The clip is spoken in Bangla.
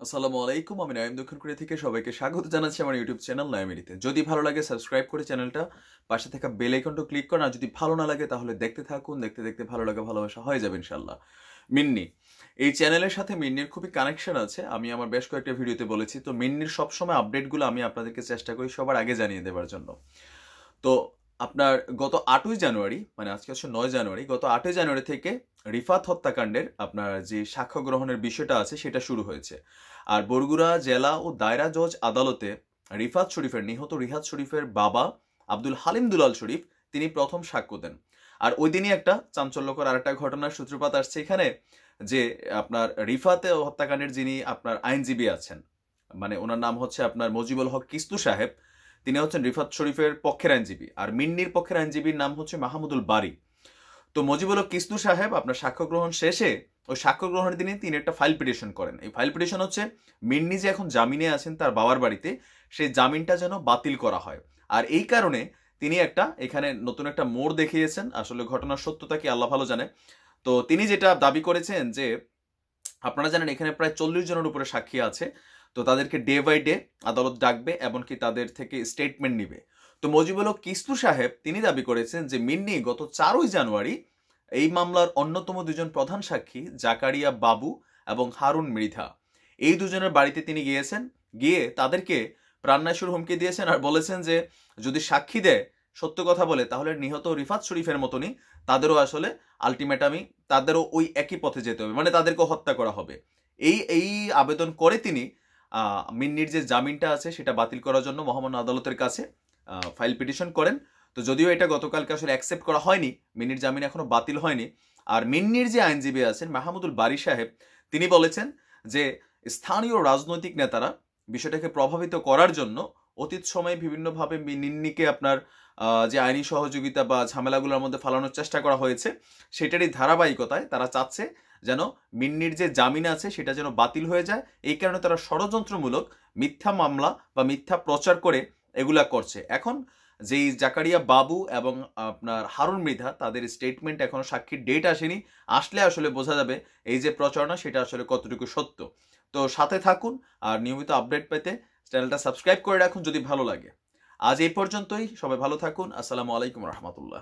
আসসালামু আলাইকুম। আমি নাইম দক্ষিণ কোরিয়া থেকে সবাইকে স্বাগত জানাচ্ছি আমার ইউটিউব চ্যানেল নাইমেরিতে। যদি ভালো লাগে সাবস্ক্রাইব করে চ্যানেলটা, পাশে থাকা বেল আইকনটা ক্লিক করুন। আর যদি ভালো না লাগে তাহলে দেখতে থাকুন, দেখতে দেখতে ভালো লাগে ভালোবাসা হয়ে যাবে ইনশাল্লাহ। মিন্নি, এই চ্যানেলের সাথে মিন্নির খুবই কানেকশন আছে। আমি আমার বেশ কয়েকটা ভিডিওতে বলেছি। তো মিন্নির সবসময় আপডেটগুলো আমি আপনাদেরকে চেষ্টা করি সবার আগে জানিয়ে দেওয়ার জন্য। তো আপনার গত 8ই জানুয়ারি, মানে আজকে হচ্ছে 9 জানুয়ারি, গত 8ই জানুয়ারি থেকে রিফাত হত্যাকাণ্ডের আপনার যে সাক্ষ্য গ্রহণের বিষয়টা আছে সেটা শুরু হয়েছে। আর বরগুনা জেলা ও দায়রা জজ আদালতে নিহত রিহাত শরীফের বাবা আব্দুল হালিম দুলাল শরীফ তিনি প্রথম সাক্ষ্য দেন। আর ওই দিনই একটা চাঞ্চল্যকর আরেকটা ঘটনার সূত্রপাত আসছে এখানে, যে আপনার রিফাতে হত্যাকাণ্ডের যিনি আপনার আইনজীবী আছেন, মানে ওনার নাম হচ্ছে আপনার মজিবুল হক কিস্তু সাহেব, তিনি হচ্ছেন রিফাত শরীফের পক্ষের আইনজীবী। আর মিন্নির পক্ষের আইনজীবীর নাম হচ্ছে মাহমুদুল বারি। তো মজিবুল হক কিস্তু সাহেব আপনার সাক্ষ্য গ্রহণ শেষে ওই সাক্ষ্য গ্রহণের দিনে তিনি একটা ফাইল পিটিশন করেন। এই ফাইল পিটিশন হচ্ছে মিন্নি যে এখন জামিনে আছেন তার বাবার বাড়িতে, সেই জামিনটা যেন বাতিল করা হয়। আর এই কারণে তিনি এখানে নতুন একটা মোড় দেখিয়েছেন। আসলে ঘটনার সত্যতা কি আল্লাহ ভালো জানে। তো তিনি যেটা দাবি করেছেন যে, আপনারা জানেন এখানে প্রায় 40 জনের উপরে সাক্ষী আছে। তো তাদেরকে ডে বাই ডে আদালত ডাকবে, এমনকি তাদের থেকে স্টেটমেন্ট নিবে। তো মজিবুল হক কিস্তু সাহেব তিনি দাবি করেছেন যে মিন্নি গত 4ই জানুয়ারি এই মামলার অন্যতম দুজন প্রধান সাক্ষী জাকারিয়া বাবু এবং হারুন মৃধা, এই দুজনের বাড়িতে তিনি গিয়েছেন, গিয়ে তাদেরকে প্রাণনাশের হুমকি দিয়েছেন। আর বলেছেন যে যদি সাক্ষী দেয়, সত্য কথা বলে, তাহলে নিহত রিফাত শরীফের মতনই তাদেরও আসলে আলটিমেটামি, তাদেরও ওই একই পথে যেতে হবে, মানে তাদেরকে হত্যা করা হবে। এই আবেদন করে তিনি মিন্নির যে জামিনটা আছে সেটা বাতিল করার জন্য মহামান্য আদালতের কাছে ফাইল পিটিশন করেন। তো যদিও এটা গতকালকে আসলে অ্যাকসেপ্ট করা হয়নি, মিন্নির জামিন এখনো বাতিল হয়নি। আর মিন্নির যে আইনজীবী আছেন মাহমুদুল বারি সাহেব, তিনি বলেছেন যে স্থানীয় রাজনৈতিক নেতারা বিষয়টাকে প্রভাবিত করার জন্য অতীত সময়ে বিভিন্নভাবে মিন্নিকে আপনার যে আইনি সহযোগিতা বা ঝামেলাগুলোর মধ্যে ফালানোর চেষ্টা করা হয়েছে, সেটারই ধারাবাহিকতায় তারা চাচ্ছে যেন মিন্নির যে জামিন আছে সেটা যেন বাতিল হয়ে যায়। এই কারণে তারা ষড়যন্ত্রমূলক মিথ্যা মামলা বা মিথ্যা প্রচার করে এগুলা করছে। এখন যেই জাকারিয়া বাবু এবং আপনার হারুন মৃধা, তাদের স্টেটমেন্ট এখনো সাক্ষীর ডেট আসেনি, আসলে আসলে বোঝা যাবে এই যে প্রচারণা সেটা আসলে কতটুকু সত্য। তো সাথে থাকুন, আর নিয়মিত আপডেট পেতে চ্যানেলটা সাবস্ক্রাইব করে রাখুন যদি ভালো লাগে। আজ এই পর্যন্তই, সবাই ভালো থাকুন। আসসালামু আলাইকুম রহমতুল্লাহ।